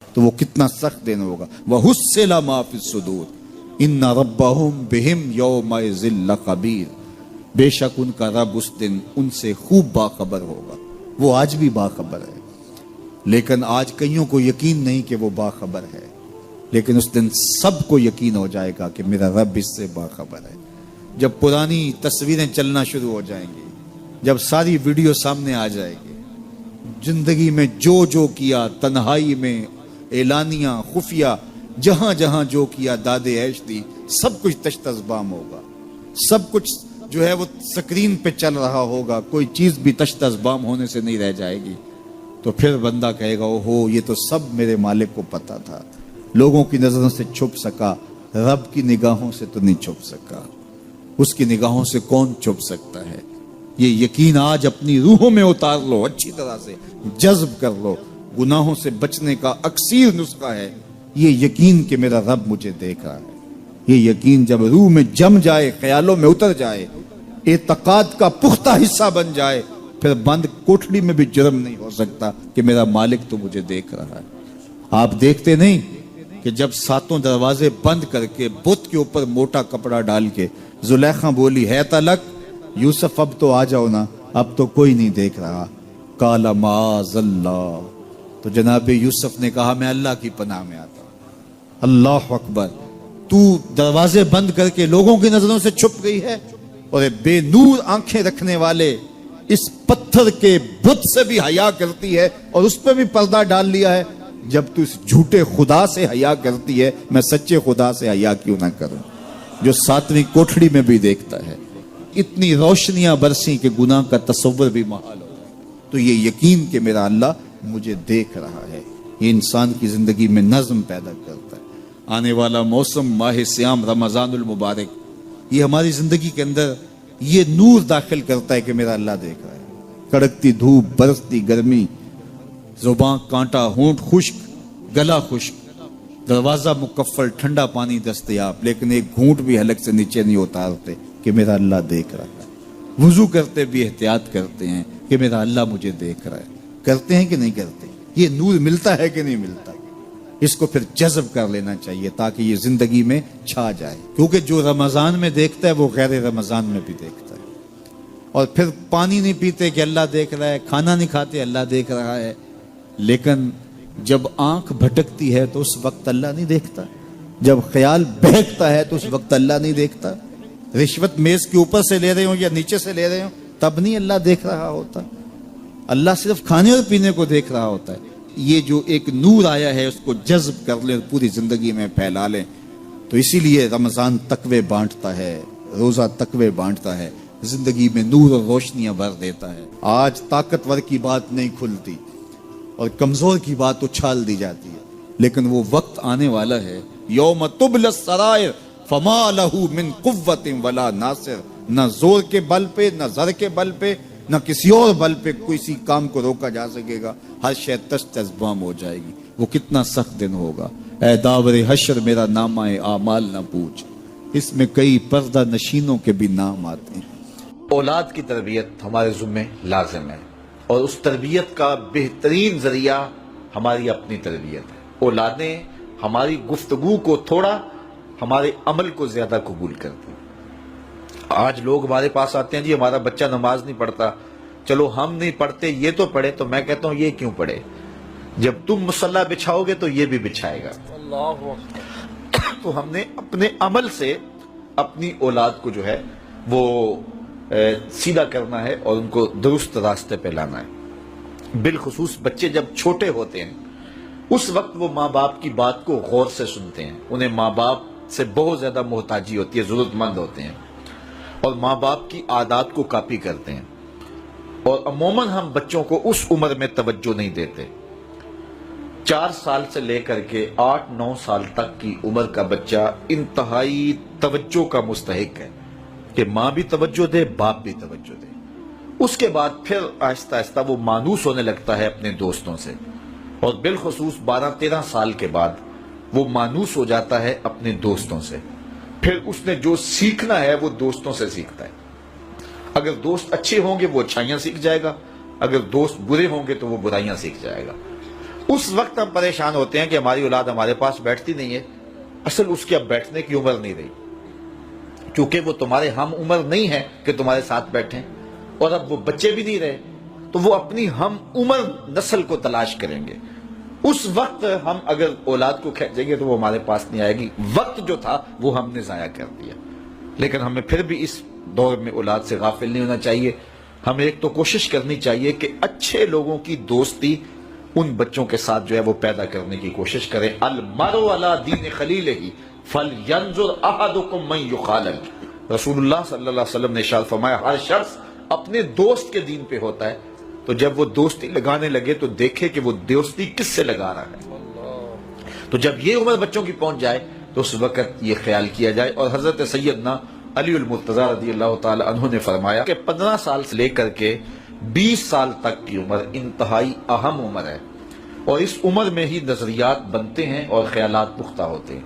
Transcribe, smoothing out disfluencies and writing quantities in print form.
تو وہ کتنا سخت دن ہوگا. وَحُصِّلَ مَا فِي الصُّدُورِ إِنَّ رَبَّهُمْ بِهِمْ يَوْمَئِذٍ لَخَبِيرٌ. بے شک ان کا رب اس دن ان سے خوب باخبر ہوگا. وہ آج بھی باخبر ہے، لیکن آج کئیوں کو یقین نہیں کہ وہ باخبر ہے، لیکن اس دن سب کو یقین ہو جائے گا کہ میرا رب اس سے باخبر ہے. جب پرانی تصویریں چلنا شروع ہو جائیں گی، جب ساری ویڈیو سامنے آ جائے گی، زندگی میں جو کیا، تنہائی میں، اعلانیہ، خفیہ، جہاں جہاں جو کیا، داد عیش دی، سب کچھ تشت ازبام ہوگا. سب کچھ جو ہے وہ سکرین پہ چل رہا ہوگا، کوئی چیز بھی تشت ازبام ہونے سے نہیں رہ جائے گی. تو پھر بندہ کہے گا اوہو، یہ تو سب میرے مالک کو پتا تھا. لوگوں کی نظروں سے چھپ سکا، رب کی نگاہوں سے تو نہیں چھپ سکا. اس کی نگاہوں سے کون چھپ سکتا ہے؟ یہ یقین آج اپنی روحوں میں اتار لو، اچھی طرح سے جذب کر لو. گناہوں سے بچنے کا اکثیر نسخہ ہے یہ یقین کہ میرا رب مجھے دیکھ رہا ہے. یہ یقین جب روح میں جم جائے، خیالوں میں اتر جائے، اعتقاد کا پختہ حصہ بن جائے، پھر بند کوٹھڑی میں بھی جرم نہیں ہو سکتا کہ میرا مالک تو مجھے دیکھ رہا ہے. آپ دیکھتے نہیں کہ جب ساتوں دروازے بند کر کے بت کے اوپر موٹا کپڑا ڈال کے زلیخا بولی ہے تلک یوسف اب تو آ جاؤ نا، اب تو کوئی نہیں دیکھ رہا. قال معاذ اللہ، تو جناب یوسف نے کہا میں اللہ کی پناہ میں آتا ہوں. اللہ اکبر. تو دروازے بند کر کے لوگوں کی نظروں سے چھپ گئی ہے، اور بے نور آنکھیں رکھنے والے اس پتھر کے بت سے بھی حیا کرتی ہے اور اس پہ بھی پردہ ڈال لیا ہے. جب تو اس جھوٹے خدا سے حیا کرتی ہے، میں سچے خدا سے حیا کیوں نہ کروں جو ساتویں کوٹھڑی میں بھی دیکھتا ہے. اتنی روشنیاں برسی کہ گناہ کا تصور بھی محال ہو جائے. تو یہ یقین کہ میرا اللہ مجھے دیکھ رہا ہے، یہ انسان کی زندگی میں نظم پیدا کرتا ہے. آنے والا موسم ماہ سیام رمضان المبارک، یہ ہماری زندگی کے اندر یہ نور داخل کرتا ہے کہ میرا اللہ دیکھ رہا ہے. کڑکتی دھوپ، برستی گرمی، زباں کانٹا، ہونٹ خشک، گلا خشک، دروازہ مکفل، ٹھنڈا پانی دستیاب، لیکن ایک گھونٹ بھی حلق سے نیچے نہیں اتارتے کہ میرا اللہ دیکھ رہا ہے. وضو کرتے بھی احتیاط کرتے ہیں کہ میرا اللہ مجھے دیکھ رہا ہے. کرتے ہیں کہ نہیں کرتے؟ یہ نور ملتا ہے کہ نہیں ملتا؟ اس کو پھر جذب کر لینا چاہیے تاکہ یہ زندگی میں چھا جائے. کیونکہ جو رمضان میں دیکھتا ہے وہ غیر رمضان میں بھی دیکھتا ہے. اور پھر پانی نہیں پیتے کہ اللہ دیکھ رہا ہے، کھانا نہیں کھاتے اللہ دیکھ رہا ہے. لیکن جب آنکھ بھٹکتی ہے تو اس وقت اللہ نہیں دیکھتا. جب خیال بہکتا ہے تو اس وقت اللہ نہیں دیکھتا. رشوت میز کے اوپر سے لے رہے ہوں یا نیچے سے لے رہے ہوں تب نہیں اللہ دیکھ رہا ہوتا. اللہ صرف کھانے اور پینے کو دیکھ رہا ہوتا ہے. یہ جو ایک نور آیا ہے اس کو جذب کر لیں، پوری زندگی میں پھیلا لیں. تو اسی لیے رمضان تقوی بانٹتا ہے، روزہ تقوی بانٹتا ہے، زندگی میں نور اور روشنیاں بھر دیتا ہے. آج طاقتور کی بات نہیں کھلتی اور کمزور کی بات اچھال دی جاتی ہے، لیکن وہ وقت آنے والا ہے یوم تبلی السرائر فما لہ من قوت ولا ناصر. نہ زور کے بل پہ، نہ زر کے بل پہ، نہ کسی اور بل پہ کسی کام کو روکا جا سکے گا. ہر شے تشت ازبام ہو جائے گی. وہ کتنا سخت دن ہوگا. اے داور حشر میرا نامہ اعمال نہ پوچھ، اس میں کئی پردہ نشینوں کے بھی نام آتے ہیں. اولاد کی تربیت ہمارے ذمہ لازم ہے، اور اس تربیت کا بہترین ذریعہ ہماری اپنی تربیت ہے. اولادیں ہماری گفتگو کو تھوڑا، ہمارے عمل کو زیادہ قبول کرتی ہیں. آج لوگ ہمارے پاس آتے ہیں جی ہمارا بچہ نماز نہیں پڑھتا. چلو ہم نہیں پڑھتے، یہ تو پڑھے. تو میں کہتا ہوں یہ کیوں پڑھے؟ جب تم مصلی بچھاؤ گے تو یہ بھی بچھائے گا. تو ہم نے اپنے عمل سے اپنی اولاد کو جو ہے وہ سیدھا کرنا ہے اور ان کو درست راستے پہ لانا ہے. بالخصوص بچے جب چھوٹے ہوتے ہیں اس وقت وہ ماں باپ کی بات کو غور سے سنتے ہیں. انہیں ماں باپ سے بہت زیادہ محتاجی ہوتی ہے، ضرورت مند ہوتے ہیں، اور ماں باپ کی عادات کو کاپی کرتے ہیں. اور عموماً ہم بچوں کو اس عمر میں توجہ نہیں دیتے. 4 سال سے لے کر کے 8-9 سال تک کی عمر کا بچہ انتہائی توجہ کا مستحق ہے کہ ماں بھی توجہ دے، باپ بھی توجہ دے. اس کے بعد پھر آہستہ آہستہ وہ مانوس ہونے لگتا ہے اپنے دوستوں سے، اور بالخصوص 12-13 سال کے بعد وہ مانوس ہو جاتا ہے اپنے دوستوں سے. پھر اس نے جو سیکھنا ہے وہ دوستوں سے سیکھتا ہے. اگر دوست اچھے ہوں گے وہ اچھائیاں سیکھ جائے گا، اگر دوست برے ہوں گے تو وہ برائیاں سیکھ جائے گا. اس وقت ہم پریشان ہوتے ہیں کہ ہماری اولاد ہمارے پاس بیٹھتی نہیں ہے. اصل اس کی اب بیٹھنے کی عمر نہیں رہی، کیونکہ وہ تمہارے ہم عمر نہیں ہے کہ تمہارے ساتھ بیٹھیں، اور اب وہ بچے بھی نہیں رہے تو وہ اپنی ہم عمر نسل کو تلاش کریں گے. اس وقت ہم اگر اولاد کو کھینچیں گے تو وہ ہمارے پاس نہیں آئے گی. وقت جو تھا وہ ہم نے ضائع کر دیا. لیکن ہمیں پھر بھی اس دور میں اولاد سے غافل نہیں ہونا چاہیے. ہمیں ایک تو کوشش کرنی چاہیے کہ اچھے لوگوں کی دوستی ان بچوں کے ساتھ جو ہے وہ پیدا کرنے کی کوشش کریں. المرء علی دین خلیلہ فلینظر احدکم من یخالل. رسول اللہ صلی اللہ علیہ وسلم نے ارشاد فرمایا ہر شخص اپنے دوست کے دین پہ ہوتا ہے، تو جب وہ دوستی لگانے لگے تو دیکھے کہ وہ دوستی کس سے لگا رہا ہے. تو جب یہ عمر بچوں کی پہنچ جائے تو اس وقت یہ خیال کیا جائے. اور حضرت سیدنا علی المرتضی رضی اللہ تعالی عنہ نے فرمایا کہ 15 سال سے لے کر کے 20 سال تک کی عمر انتہائی اہم عمر ہے، اور اس عمر میں ہی نظریات بنتے ہیں اور خیالات پختہ ہوتے ہیں.